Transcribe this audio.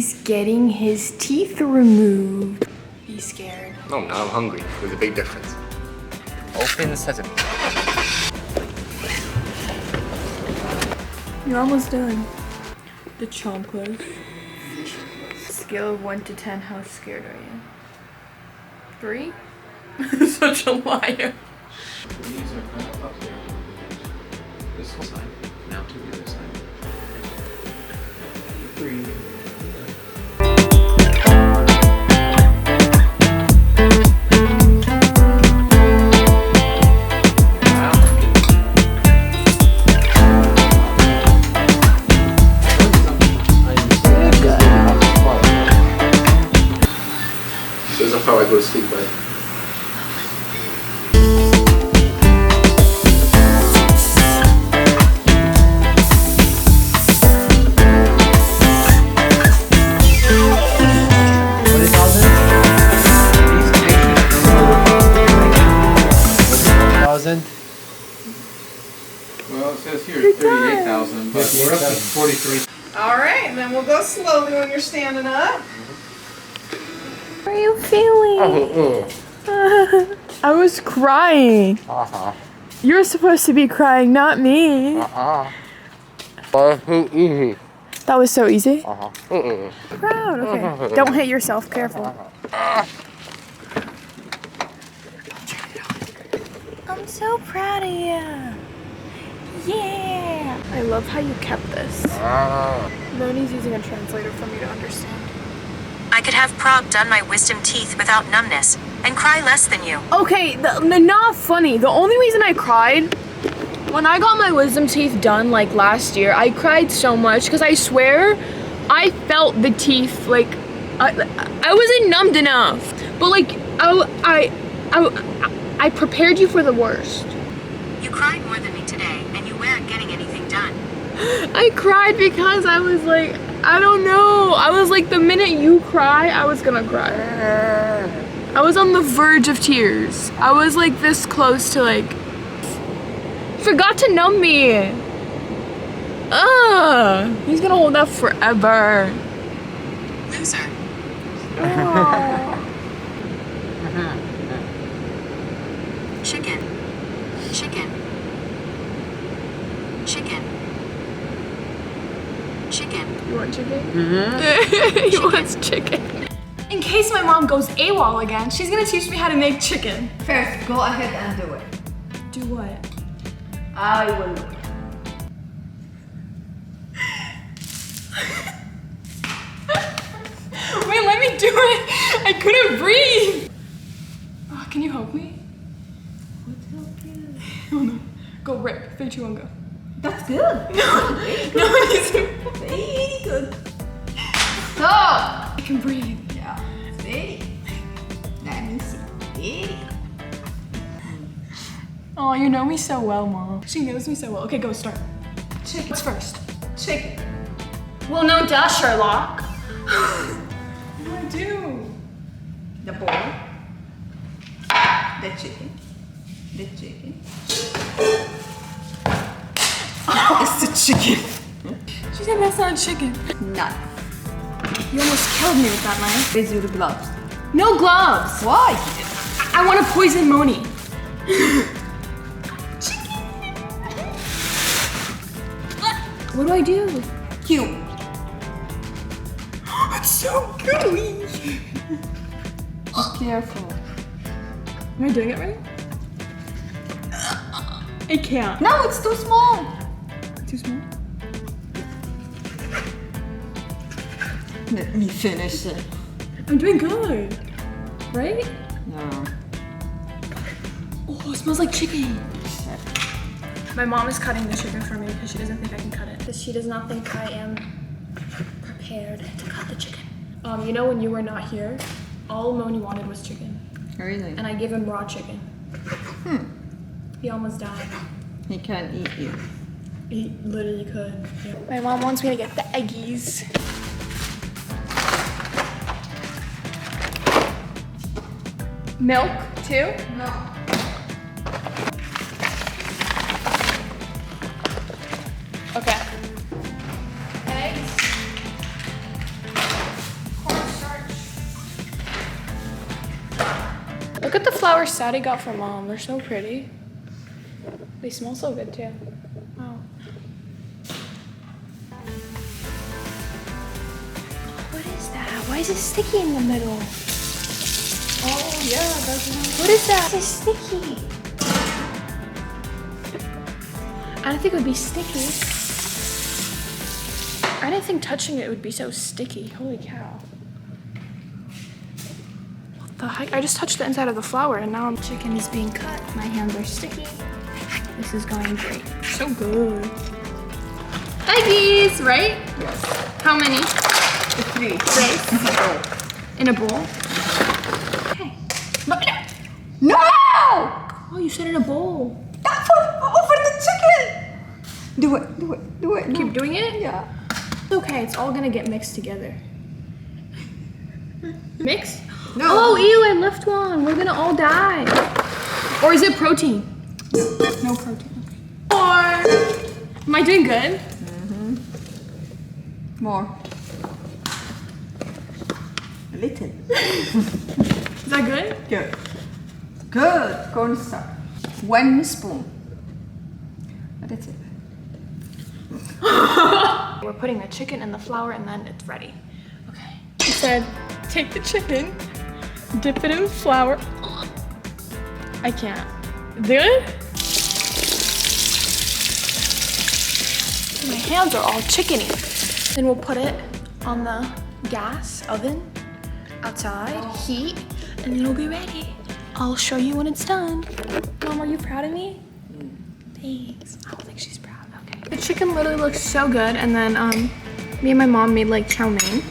He's getting his teeth removed. He's scared. No, now I'm hungry. There's a big difference. Open sesame. You're almost done. The chocolate. Scale of 1 to 10, how scared are you? 3? Such a liar. This whole side. Now to the other side. 3. This is how I go to sleep, right? Well, it says here 38,000, but we're up to 43. All right, then we'll go slowly when you're standing up. How are you feeling? I was crying. You're supposed to be crying, not me. That was so easy. Proud. Okay. Don't hit yourself. Careful. I'm so proud of you. Yeah. I love how you kept this. Moni's using a translator for me to understand. I could have Prague done my wisdom teeth without numbness and cry less than you. Okay, not funny. The only reason I cried, when I got my wisdom teeth done like last year, I cried so much because I swear I felt the teeth like I wasn't numbed enough. But like I prepared you for the worst. You cried more than me today, and you weren't getting anything done. I cried because I was like, I don't know. I was like, the minute you cry, I was gonna cry. I was on the verge of tears. I was like this close to like, forgot to numb me. He's gonna hold that forever. Loser. Chicken. Chicken. Chicken. Chicken. You want chicken? He wants chicken. In case my mom goes AWOL again, she's gonna teach me how to make chicken. First, go ahead and do it. Do what? I will do it. Wait, let me do it. I couldn't breathe. Oh, can you help me? What's help you? Oh no. Go rip. 3, 2, 1, go. That's good. No, it's Very good. Stop. I can breathe. Yeah. Very. Let me see. Very. Oh, you know me so well, Mom. She knows me so well. Okay, go start. Chicken. What's first? Chicken. Well, no, duh, Sherlock. What do I do? The bowl. The chicken. The chicken. It's the chicken. She said that's not chicken. Knife. You almost killed me with that knife. With your gloves. No gloves. Why? I want to poison Moni. What do I do? Cute. It's so gooey. Be careful. Am I doing it right? I can't. No, it's too small. Too small? Let me finish it. I'm doing good. Right? No. Oh, it smells like chicken. My mom is cutting the chicken for me because she doesn't think I can cut it. Because she does not think I am prepared to cut the chicken. You know when you were not here, all Moni wanted was chicken. Really? And I gave him raw chicken. He almost died. He can't eat you. He literally could. Yeah. My mom wants me to get the eggies. Milk, too? No. Okay. Eggs. Look at the flowers Sadie got for Mom. They're so pretty. They smell so good too. Wow. What is that? Why is it sticky in the middle? Oh yeah, that's what is that? It's sticky. I didn't think it would be sticky. I didn't think touching it would be so sticky. Holy cow. What the heck? I just touched the inside of the flower and now chicken is being cut. My hands are sticky. This is going great. So good. Veggies, right? Yes. How many? 3. In a bowl? Okay. No! Oh, you said in a bowl. That's for the chicken! Do it. Keep doing it? Yeah. It's okay, it's all gonna get mixed together. Mix? No. Oh, ew, I left one. We're gonna all die. Or is it protein? No protein. Or, am I doing good? More. A little. Is that good? Good. Good. Cornstarch. 1 spoon. That's it. We're putting the chicken in the flour and then it's ready. Okay. He said, take the chicken, dip it in flour. I can't. Good? My hands are all chickeny. Then we'll put it on the gas oven outside, heat, and then it'll be ready. I'll show you when it's done. Mom, are you proud of me? Thanks. I don't think she's proud. Okay. The chicken literally looks so good, and then me and my mom made like chow mein.